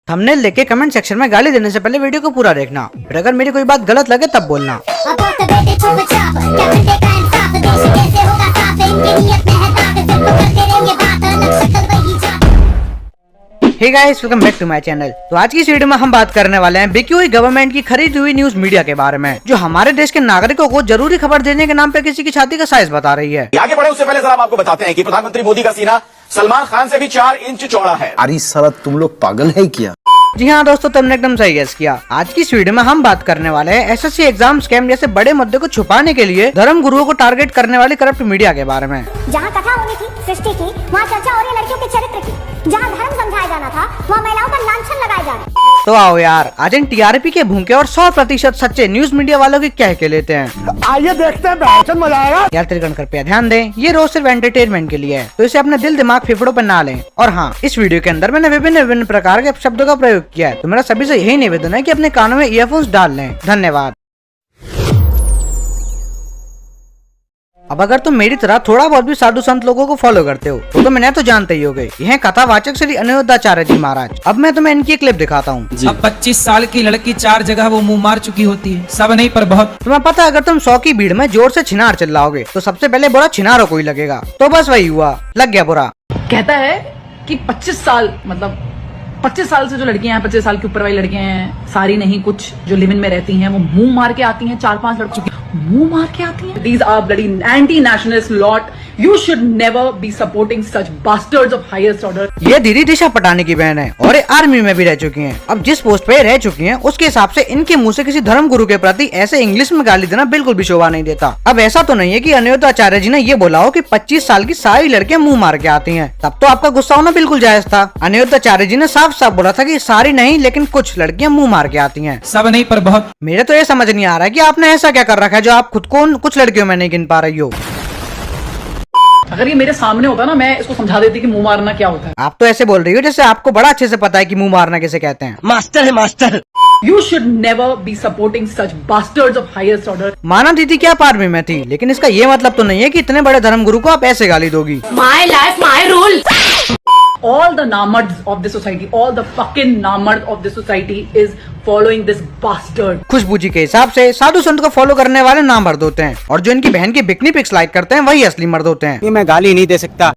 Thumbnail लेके comment section में गाली देने से पहले वीडियो को पूरा देखना, फिर अगर मेरी कोई बात गलत लगे तब बोलना। Hey guys, welcome back to my channel. तो आज की इस वीडियो में हम बात करने वाले हैं बिकी हुई गवर्नमेंट की खरीदी हुई न्यूज मीडिया के बारे में, जो हमारे देश के नागरिकों को जरूरी खबर देने के नाम पे किसी की छाती का साइज बता रही है। आगे बढ़े उससे पहले जरा हम आपको बताते हैं कि प्रधानमंत्री मोदी का सीना सलमान खान से भी 4 इंच चौड़ा है। अरे साला तुम लोग पागल है क्या? जी हाँ दोस्तों, तुमने एकदम सही गेस किया। आज की इस वीडियो में हम बात करने वाले हैं एसएससी एग्जाम स्कैम जैसे बड़े मुद्दे को छुपाने के लिए धर्म गुरुओं को टारगेट करने वाली करप्ट मीडिया के बारे में। जहाँ कथा होनी थी सृष्टि की, वहाँ चर्चा हो रही है लड़कियों के चरित्र की। जहाँ धर्म समझाया जाना था, वहाँ महिलाओं का लांछन लगाए जा रहे। तो आओ यार, आज इन टीआरपी के भूखे और 100% सच्चे न्यूज मीडिया वालों की कह के लेते हैं। आइए देखते हैं, बहुत मजा आएगा। यार त्रिगण कृपया ध्यान दें, ये रोज सिर्फ एंटरटेनमेंट के लिए है, तो इसे अपने दिल दिमाग फेफड़ों पर ना लें। और हाँ, इस वीडियो के अंदर मैंने विभिन्न प्रकार के शब्दों का प्रयोग किया है, तो मेरा सभी से यही निवेदन है कि अपने कानों में ईयरफोन्स डाल लें। धन्यवाद। अब अगर तुम मेरी तरह थोड़ा बहुत भी साधु संत लोगों को फॉलो करते हो तो मैंने तो जानते ही होगे, यह कथावाचक श्री अनिरुद्धाचार्य जी महाराज। अब मैं तुम्हें इनकी एक क्लिप दिखाता हूँ। अब 25 साल की लड़की 4 जगह वो मुंह मार चुकी होती है, सब नहीं पर बहुत। तुम्हें पता है, अगर तुम 100 की भीड़ में जोर से छिनार चिल्लाओगे तो सबसे पहले बुरा छिनारों को ही लगेगा। तो बस वही हुआ, लग गया बुरा। कहता है कि 25 साल मतलब 25 साल से जो लड़कियां हैं, 25 साल के ऊपर वाली लड़कियां हैं, सारी नहीं, कुछ जो लिव इन में रहती हैं, वो मुंह मार के आती हैं। 4-5 लड़कियों मुंह मार के आती हैं। These are bloody anti-nationalist lot. You should never be supporting such bastards of highest order. ये दीदी दिशा पटानी की बहन है और ये आर्मी में भी रह चुकी हैं। अब जिस पोस्ट पे रह चुकी हैं, उसके हिसाब से इनके मुंह से किसी धर्म गुरु के प्रति ऐसे इंग्लिश में गाली देना बिल्कुल भी शोभा नहीं देता। अब ऐसा तो नहीं है कि अनिरुद्धाचार्य जी ने ये बोला हो कि 25 साल की सारी लड़कियां मुंह मार के आती हैं, तब तो आपका गुस्सा होना बिल्कुल जायज था। अनिरुद्धाचार्य जी ने साफ साफ बोला था कि सारी नहीं, लेकिन कुछ लड़कियां मुंह मार के आती हैं, सब नहीं पर बहुत। मेरे तो ये समझ नहीं आ रहा है कि आपने ऐसा क्या कर रखा है जो आप खुद को कुछ लड़कियों में नहीं गिन पा रही हो। अगर ये मेरे सामने होता ना, मैं इसको समझा देती कि मुंह मारना क्या होता है। आप तो ऐसे बोल रही हो जैसे आपको बड़ा अच्छे से पता है कि मुंह मारना किसे कहते हैं। मास्टर है master. You should never be supporting such bastards of highest order. माना दीदी क्या आप आर्मी में थी, लेकिन इसका ये मतलब तो नहीं है कि इतने बड़े धर्म गुरु को आप ऐसे गाली दोगी। My life, my rule. All the namads of the society, all the fucking namads of the society is following this bastard. खुशबू जी के हिसाब से साधु संत को फॉलो करने वाले नाम मर्द होते हैं, और जो इनकी बहन की बिकनी पिक्स लाइक करते हैं वही असली मर्द होते हैं। ये मैं गाली नहीं दे सकता।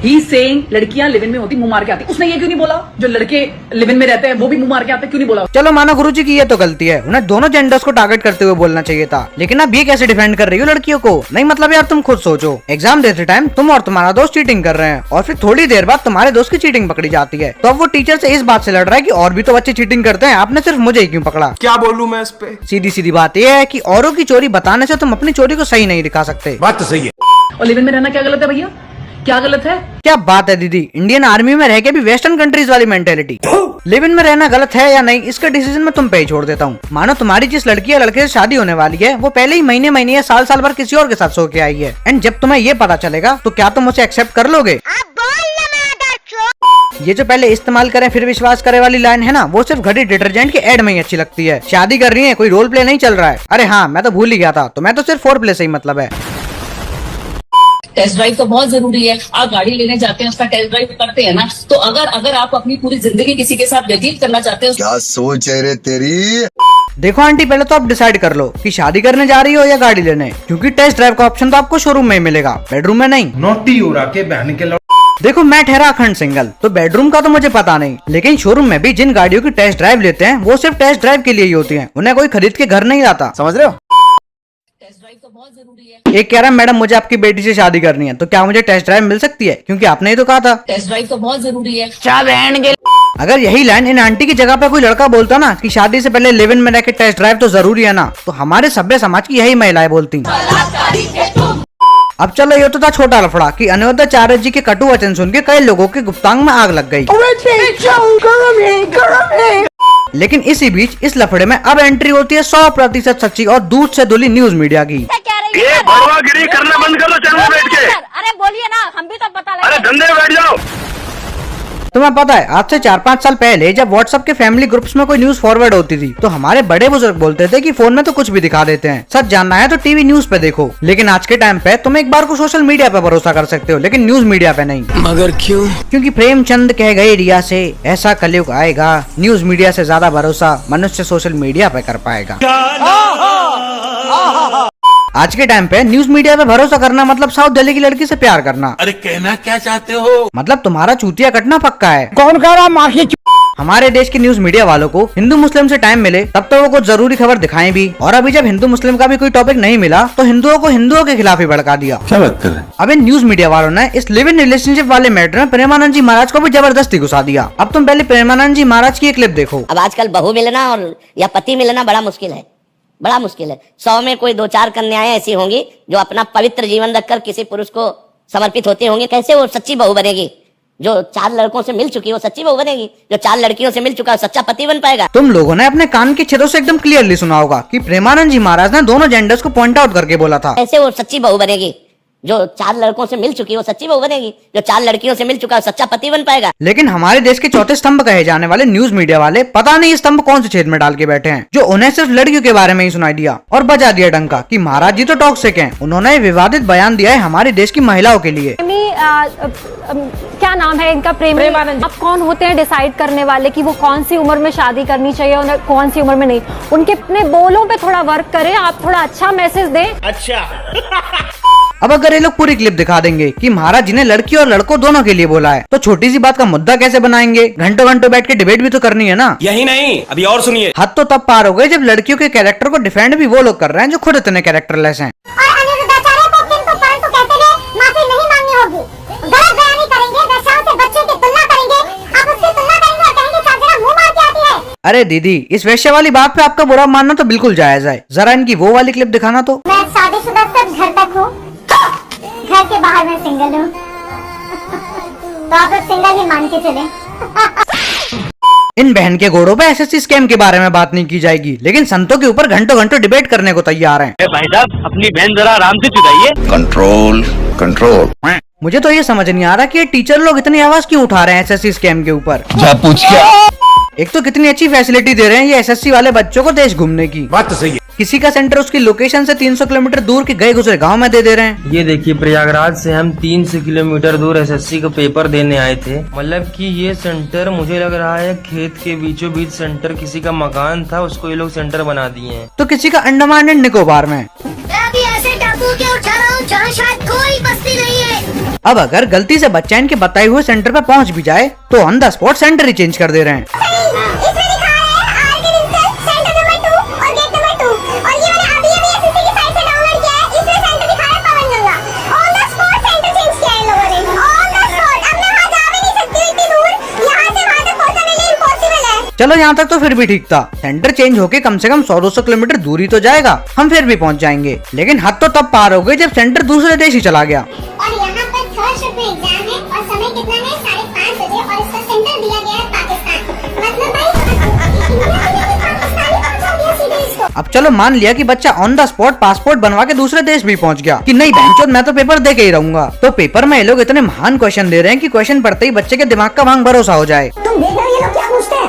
He saying लड़कियां लिव इन में होती मुंह मार के आती। उसने ये क्यों नहीं बोला जो लड़के लिव इन में रहते हैं वो भी मुंह मार के आते, क्यों नहीं बोला? चलो मानो गुरुजी की ये तो गलती है, उन्हें दोनों जेंडर्स को टारगेट करते हुए बोलना चाहिए था, लेकिन अब ये कैसे डिफेंड कर रही हो लड़कियों को? नहीं मतलब यार, तुम खुद सोचो, एग्जाम देते टाइम तुम और तुम्हारा दोस्त चीटिंग कर रहे हैं और फिर थोड़ी देर बाद तुम्हारे दोस्त की चीटिंग पकड़ी जाती है, तो अब वो टीचर से इस बात से लड़ रहा है कि और भी तो बच्चे चीटिंग करते हैं, आपने सिर्फ मुझे ही क्यों पकड़ा? क्या बोलूं मैं इस पे? सीधी सीधी बात यह है कि औरों की चोरी बताने से तुम अपनी चोरी को सही नहीं दिखा सकते। बात तो सही है। और लिव इन में रहना क्या गलत है भैया? क्या गलत है? क्या बात है दीदी, इंडियन आर्मी में रह के भी वेस्टर्न कंट्रीज वाली मेंटेलिटी। लिव इन में रहना गलत है या नहीं, इसका डिसीजन मैं तुम पे ही छोड़ देता हूँ। मानो तुम्हारी जिस लड़की या लड़के से शादी होने वाली है, वो पहले ही महीने या साल भर किसी और के साथ सो के आई है, एंड जब तुम्हें ये पता चलेगा तो क्या तुम उसे एक्सेप्ट कर लोगे? ये जो पहले इस्तेमाल करें फिर विश्वास करे वाली लाइन है ना, वो सिर्फ घड़ी डिटर्जेंट के एड में ही अच्छी लगती है। शादी कर रही है, कोई रोल प्ले नहीं चल रहा है। अरे हाँ, मैं तो भूल ही गया था, तो मैं तो सिर्फ फोर प्ले से ही मतलब है। टेस्ट ड्राइव तो बहुत जरूरी है। आप गाड़ी लेने जाते हैं, उसका टेस्ट ड्राइव करते हैं ना, तो अगर आप अपनी पूरी जिंदगी किसी के साथ व्यतीत करना चाहते हो। क्या सोच है रे तेरी? देखो आंटी, पहले तो आप डिसाइड कर लो कि शादी करने जा रही हो या गाड़ी लेने, क्योंकि टेस्ट ड्राइव का ऑप्शन तो आपको शोरूम में ही मिलेगा, बेडरूम में नहीं। नोटी हो रहा के बहन के देखो मैं ठहरा अखंड सिंगल, तो बेडरूम का तो मुझे पता नहीं, लेकिन शोरूम में भी जिन गाड़ियों की टेस्ट ड्राइव लेते हैं वो सिर्फ टेस्ट ड्राइव के लिए ही होती हैं, उन्हें कोई खरीद के घर नहीं लाता। समझ रहे हो? टेस्ट ड्राइव तो बहुत जरूरी है। एक कह रहा है मैडम मुझे आपकी बेटी से शादी करनी है, तो क्या मुझे टेस्ट ड्राइव मिल सकती है? क्योंकि आपने ही तो कहा था। टेस्ट ड्राइव तो बहुत जरूरी है। अगर यही लाइन इन आंटी की जगह पे कोई लड़का बोलता ना कि शादी से पहले लिव इन में रह के टेस्ट ड्राइव तो जरूरी है ना, तो हमारे सभ्य समाज की यही महिलाएं बोलती। अब चलो, ये तो था छोटा लफड़ा कि अनिरुद्धाचार्य जी के कटु वचन सुन के कई लोगों के गुप्तांग में आग लग गई। लेकिन इसी बीच इस लफड़े में अब एंट्री होती है 100% सच्ची और दूध से धुली न्यूज मीडिया की। ये भड़वागिरी करना बंद कर लो, चैनल में बैठ के। अरे बोलिए ना, हम भी तो पता लगे। अरे धंधे में बैठ जाओ। तुम्हें पता है आज से 4-5 साल पहले जब व्हाट्सएप के फैमिली ग्रुप्स में कोई न्यूज फॉरवर्ड होती थी तो हमारे बड़े बुजुर्ग बोलते थे कि फोन में तो कुछ भी दिखा देते हैं, सच जानना है तो टीवी न्यूज पे देखो। लेकिन आज के टाइम पे तुम एक बार को सोशल मीडिया पे भरोसा कर सकते हो लेकिन न्यूज मीडिया पे नहीं। मगर क्यों? क्योंकि प्रेमचंद कह गए रिया से ऐसा कलयुग आएगा, न्यूज मीडिया से ज्यादा भरोसा मनुष्य सोशल मीडिया पे कर पाएगा। आज के टाइम पे न्यूज मीडिया पे भरोसा करना मतलब साउथ दिल्ली की लड़की से प्यार करना। अरे कहना क्या चाहते हो? मतलब तुम्हारा चूतिया कटना पक्का है। कौन कह रहा माखी? हमारे देश के न्यूज मीडिया वालों को हिंदू मुस्लिम से टाइम मिले तब तो वो कुछ जरूरी खबर दिखाएं भी, और अभी जब हिंदू मुस्लिम का भी कोई टॉपिक नहीं मिला तो हिंदुओं को हिंदुओं के खिलाफ ही भड़का दिया। क्या बात कर रहे हैं? अब इन न्यूज मीडिया वालों ने इस लिव इन रिलेशनशिप वाले मैटर में प्रेमानंद जी महाराज को भी जबरदस्ती घुसा दिया। अब तुम पहले प्रेमानंद जी महाराज की एक क्लिप देखो। अब आजकल बहू मिलना और या पति मिलना बड़ा मुश्किल है, बड़ा मुश्किल है। 100 में कोई 2-4 कन्याएं ऐसी होंगी जो अपना पवित्र जीवन रखकर किसी पुरुष को समर्पित होती होंगी। कैसे वो सच्ची बहू बनेगी? जो 4 लड़कों से मिल चुकी वो सच्ची बहू बनेगी, जो 4 लड़कियों से मिल चुका सच्चा पति बन पाएगा। तुम लोगों ने अपने कान के छेदों से एकदम क्लियरली सुना होगा कि प्रेमानंद जी महाराज ने दोनों जेंडर्स को पॉइंट आउट करके बोला था। कैसे वो सच्ची बहू बनेगी? जो 4 लड़कों से मिल चुकी वो सच्ची बहू बनेगी, जो 4 लड़कियों से मिल चुका सच्चा पति बन पाएगा। लेकिन हमारे देश के चौथे स्तंभ कहे जाने वाले न्यूज मीडिया वाले पता नहीं स्तंभ कौन से छेद में डाल के बैठे हैं, जो उन्हें सिर्फ लड़कियों के बारे में ही सुनाई दिया और बजा दिया डंका कि महाराज जी तो टॉक्सिक हैं। उन्होंने विवादित बयान दिया है हमारे देश की महिलाओं के लिए। क्या नाम है इनका? प्रेमानंद। अब कौन होते हैं डिसाइड करने वाले कि वो कौन सी उम्र में शादी करनी चाहिए और कौन सी उम्र में नहीं? उनके अपने बोलों पे थोड़ा वर्क करें, आप थोड़ा अच्छा मैसेज दें। अच्छा अब अगर ये लोग पूरी क्लिप दिखा देंगे कि महाराज जी ने लड़की और लड़कों दोनों के लिए बोला है तो छोटी सी बात का मुद्दा कैसे बनाएंगे? घंटों घंटों बैठ के डिबेट भी तो करनी है ना। यही नहीं, अभी और सुनिए। हद तो तब पार हो गए जब लड़कियों के कैरेक्टर को डिफेंड भी वो लोग कर रहे हैं जो खुद इतने कैरेक्टरलेस हैं। और अनिरुद्धाचार्य को किंतु परंतु कहते हुए माफी नहीं मांगनी होगी। गलत बयानी करेंगे, वेश्याओं से बच्चों की तुलना करेंगे, आप उसकी तुलना करेंगे और कहेंगे चाचा मुंह मार के आती है। अरे दीदी, इस वैश्य वाली बात पे आपका बुरा मानना तो बिल्कुल जायज है। जरा इनकी वो वाली क्लिप दिखाना तो। मैं शादीशुदा सिर्फ घर तक हूँ, घर के बाहर मैं सिंगल हूँ, तो आप लोग सिंगल ही मान के चले। इन बहन के घोड़ों पे एसएससी स्कैम के बारे में बात नहीं की जाएगी, लेकिन संतों के ऊपर घंटों घंटों डिबेट करने को तैयार हैं। भाई साहब अपनी बहन जरा आराम से चुदाइए। Control control. मुझे तो ये समझ नहीं आ रहा कि ये टीचर लोग इतनी आवाज क्यों उठा रहे हैं एसएससी स्कैम के ऊपर। जा पूछ क्या? एक तो कितनी अच्छी फैसिलिटी दे रहे हैं ये एसएससी वाले बच्चों को देश घूमने की। बात तो सही है। किसी का सेंटर उसकी लोकेशन से 300 किलोमीटर दूर के गए गुजरे गांव में दे रहे हैं। ये देखिए प्रयागराज से हम 300 किलोमीटर दूर एसएससी का पेपर देने आए थे। मतलब कि ये सेंटर मुझे लग रहा है खेत के बीचों बीच सेंटर किसी का मकान था, उसको ये लोग सेंटर बना दिए हैं। तो किसी का अंडमान एंड निकोबार में। अभी ऐसे टापू के उठा रहा हूँ जहाँ शायद कोई बस्ती नहीं है। अब अगर गलती से बच्चा इनके बताए हुए सेंटर पे पहुंच भी जाए तो on the spot centre he change कर दे रहे हैं। चलो यहाँ तक तो फिर भी ठीक था, सेंटर चेंज होके कम से कम 100-200 किलोमीटर दूरी तो जाएगा, हम फिर भी पहुँच जाएंगे। लेकिन हद तो तब पार हो गई जब सेंटर दूसरे देश ही चला गया। और यहाँ पर थर्ड शिफ्ट में एग्जाम है और समय कितना है? 5:30 बजे और इसका सेंटर दिया गया है पाकिस्तान। मतलब अब चलो मान लिया कि बच्चा ऑन द स्पॉट पासपोर्ट बनवा के दूसरे देश भी पहुंच गया कि नहीं बहनचोद मैं तो पेपर दे के ही रहूंगा। तो पेपर में ये लोग इतने महान क्वेश्चन दे रहे हैं कि क्वेश्चन पढ़ते ही बच्चे के दिमाग का भांग भरोसा हो जाए। तुम देख रहे हो ये लोग क्या पूछते हैं?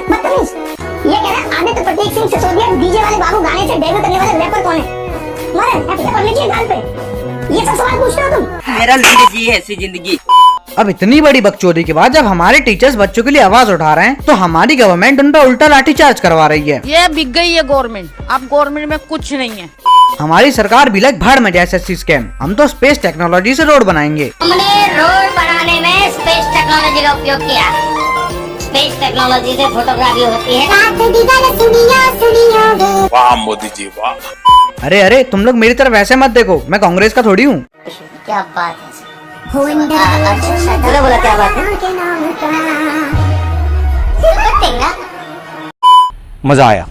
ये कह रहा है आने तो प्रतीक सिंह सिसोदिया डीजे वाले बाबू गाने से डेब्यू करने वाले रैपर कौन है? मरे पढ़ लीजिए गाल पे, ये सब सवाल पूछते हो तुम? मेरा जिंदगी है ऐसी जिंदगी। अब इतनी बड़ी बकचोदी के बाद जब हमारे टीचर्स बच्चों के लिए आवाज उठा रहे हैं तो हमारी गवर्नमेंट उन पर उल्टा लाठीचार्ज करवा रही है। ये बिक गई है गवर्नमेंट, अब गवर्नमेंट में कुछ नहीं है। हमारी सरकार भी लाइक भाड़ में जाए एसएससी स्कैम, हम तो स्पेस टेक्नोलॉजी से रोड बनाएंगे। हमने रोड बनाने में स्पेस टेक्नोलॉजी का उपयोग किया। स्पेस टेक्नोलॉजी से फोटोग्राफी होती है। वाह मोदी जी वाह। अरे अरे तुम लोग मेरी तरफ ऐसे मत देखो, मैं कांग्रेस का थोड़ी हूँ। क्या बात है? बोला क्या बात है? मजा आया।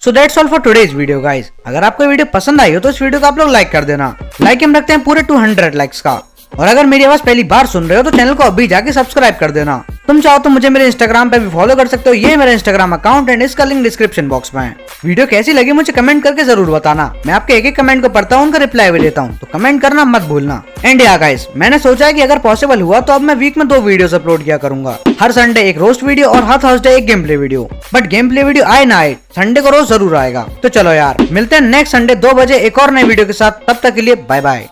So that's all for today's video guys. अगर आपको वीडियो पसंद आई हो तो इस वीडियो को आप लोग लाइक कर देना। लाइक हम रखते हैं पूरे 200 लाइक्स का। और अगर मेरी आवाज पहली बार सुन रहे हो तो चैनल को अभी जाके सब्सक्राइब कर देना। तुम चाहो तो मुझे मेरे इंस्टाग्राम पे भी फॉलो कर सकते हो, ये मेरा इंस्टाग्राम अकाउंट है, इसका लिंक डिस्क्रिप्शन बॉक्स में है। वीडियो कैसी लगी मुझे कमेंट करके जरूर बताना, मैं आपके एक एक कमेंट को पढ़ता हूँ, उनका रिप्लाई भी देता हूँ, तो कमेंट करना मत भूलना। एंड या गाइस, मैंने सोचा है कि अगर पॉसिबल हुआ तो अब मैं वीक में 2 वीडियोस अपलोड किया करूंगा, हर संडे एक रोस्ट वीडियो और हर थर्सडे एक game play video. But game play video आए ना आए, संडे को रोज जरूर आएगा। तो चलो यार, मिलते हैं नेक्स्ट संडे 2 बजे एक और नई वीडियो के साथ, तब तक के लिए बाय बाय।